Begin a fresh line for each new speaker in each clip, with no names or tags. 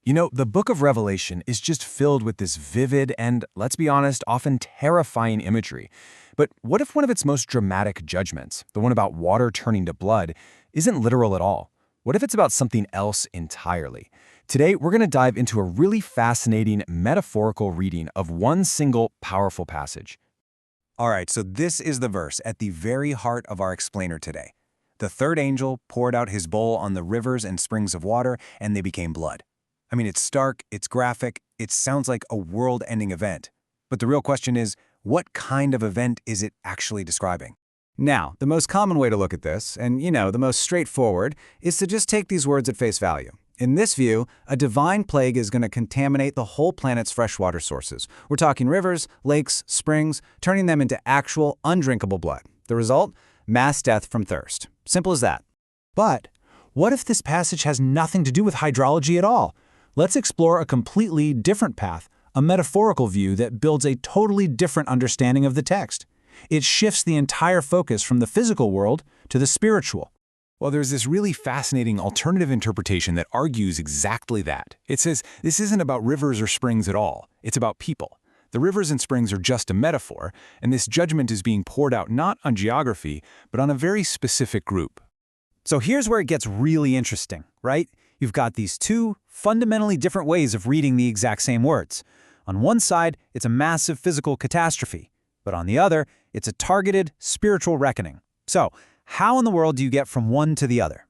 You know, the book of Revelation is just filled with this vivid and, let's be honest, often terrifying imagery. But what if one of its most dramatic judgments, the one about water turning to blood, isn't literal at all? What if it's about something else entirely? Today, we're going to dive into a really fascinating metaphorical reading of one single powerful passage.
All right, so this is the verse at the very heart of our explainer today. The third angel poured out his bowl on the rivers and springs of water, and they became blood. I mean, it's stark, it's graphic, it sounds like a world-ending event. But the real question is, what kind of event is it actually describing? Now, the most common way to look at this, and the most straightforward, is to just take these words at face value. In this view, a divine plague is going to contaminate the whole planet's freshwater sources. We're talking rivers, lakes, springs, turning them into actual, undrinkable blood. The result? Mass death from thirst. Simple as that. But what if this passage has nothing to do with hydrology at all? Let's explore a completely different path, a metaphorical view that builds a totally different understanding of the text. It shifts the entire focus from the physical world to the spiritual.
Well, there's this really fascinating alternative interpretation that argues exactly that. It says this isn't about rivers or springs at all. It's about people. The rivers and springs are just a metaphor, and this judgment is being poured out not on geography, but on a very specific group.
So here's where it gets really interesting, right? You've got these two fundamentally different ways of reading the exact same words. On one side, it's a massive physical catastrophe, but on the other, it's a targeted spiritual reckoning. So, how in the world do you get from one to the other?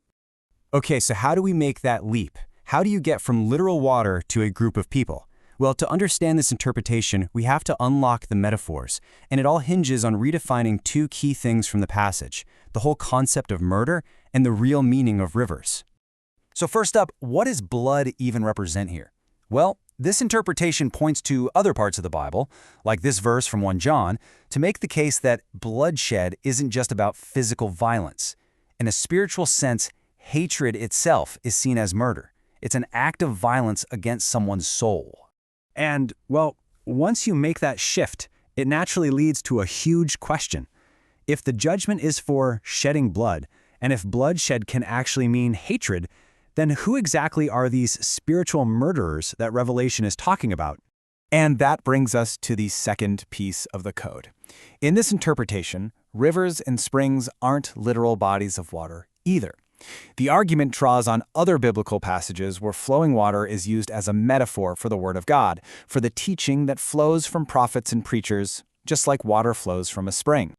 Okay, so how do we make that leap? How do you get from literal water to a group of people? Well, to understand this interpretation, we have to unlock the metaphors, and it all hinges on redefining two key things from the passage: the whole concept of murder and the real meaning of rivers. So first up, what does blood even represent here? Well, this interpretation points to other parts of the Bible, like this verse from 1 John, to make the case that bloodshed isn't just about physical violence. In a spiritual sense, hatred itself is seen as murder. It's an act of violence against someone's soul. And, well, once you make that shift, it naturally leads to a huge question. If the judgment is for shedding blood, and if bloodshed can actually mean hatred, then who exactly are these spiritual murderers that Revelation is talking about?
And that brings us to the second piece of the code. In this interpretation, rivers and springs aren't literal bodies of water either. The argument draws on other biblical passages where flowing water is used as a metaphor for the Word of God, for the teaching that flows from prophets and preachers, just like water flows from a spring.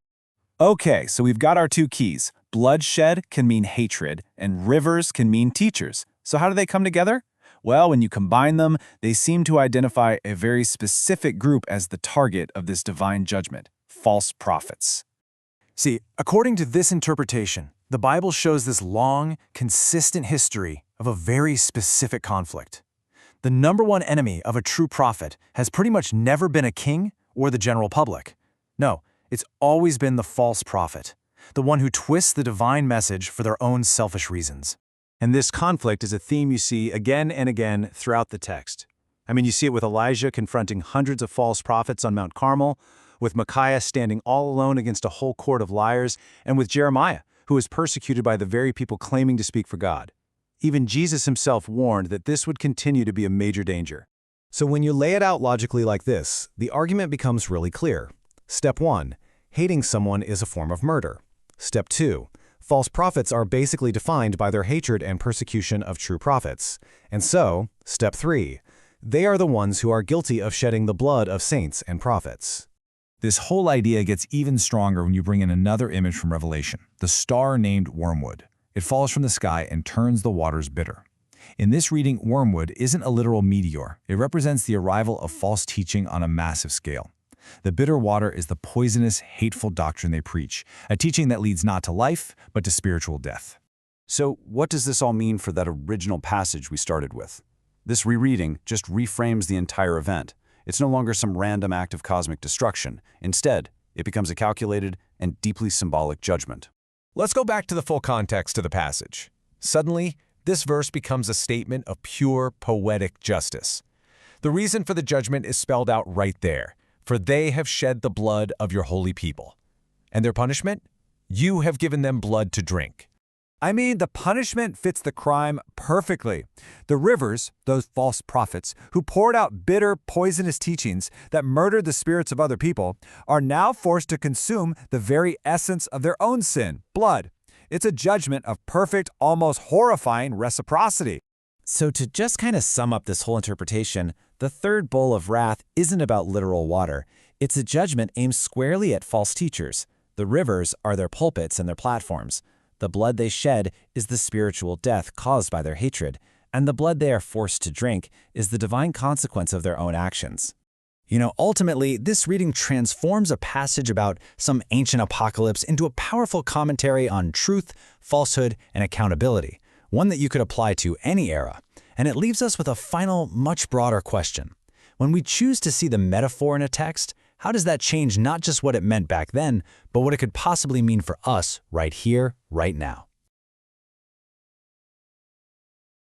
Okay, so we've got our two keys. Bloodshed can mean hatred, and rivers can mean teachers. So how do they come together? Well, when you combine them, they seem to identify a very specific group as the target of this divine judgment: false prophets. See, according to this interpretation, the Bible shows this long, consistent history of a very specific conflict. The number one enemy of a true prophet has pretty much never been a king or the general public. No, it's always been the false prophet, the one who twists the divine message for their own selfish reasons. And this conflict is a theme you see again and again throughout the text. I mean, you see it with Elijah confronting hundreds of false prophets on Mount Carmel, with Micaiah standing all alone against a whole court of liars, and with Jeremiah, who was persecuted by the very people claiming to speak for God. Even Jesus himself warned that this would continue to be a major danger. So when you lay it out logically like this, the argument becomes really clear. Step 1. Hating someone is a form of murder. Step 2. False prophets are basically defined by their hatred and persecution of true prophets. And so, Step 3. They are the ones who are guilty of shedding the blood of saints and prophets. This whole idea gets even stronger when you bring in another image from Revelation, the star named Wormwood. It falls from the sky and turns the waters bitter. In this reading, Wormwood isn't a literal meteor. It represents the arrival of false teaching on a massive scale. The bitter water is the poisonous, hateful doctrine they preach, a teaching that leads not to life, but to spiritual death. So what does this all mean for that original passage we started with? This rereading just reframes the entire event. It's no longer some random act of cosmic destruction. Instead, it becomes a calculated and deeply symbolic judgment. Let's go back to the full context of the passage. Suddenly, this verse becomes a statement of pure poetic justice. The reason for the judgment is spelled out right there. For they have shed the blood of your holy people. And their punishment? You have given them blood to drink.
I mean, the punishment fits the crime perfectly. The rivers, those false prophets, who poured out bitter, poisonous teachings that murdered the spirits of other people, are now forced to consume the very essence of their own sin, blood. It's a judgment of perfect, almost horrifying reciprocity.
So to just kind of sum up this whole interpretation, the third bowl of wrath isn't about literal water. It's a judgment aimed squarely at false teachers. The rivers are their pulpits and their platforms. The blood they shed is the spiritual death caused by their hatred, and the blood they are forced to drink is the divine consequence of their own actions.
Ultimately, this reading transforms a passage about some ancient apocalypse into a powerful commentary on truth, falsehood, and accountability, one that you could apply to any era. And it leaves us with a final, much broader question. When we choose to see the metaphor in a text, how does that change not just what it meant back then, but what it could possibly mean for us right here, right now?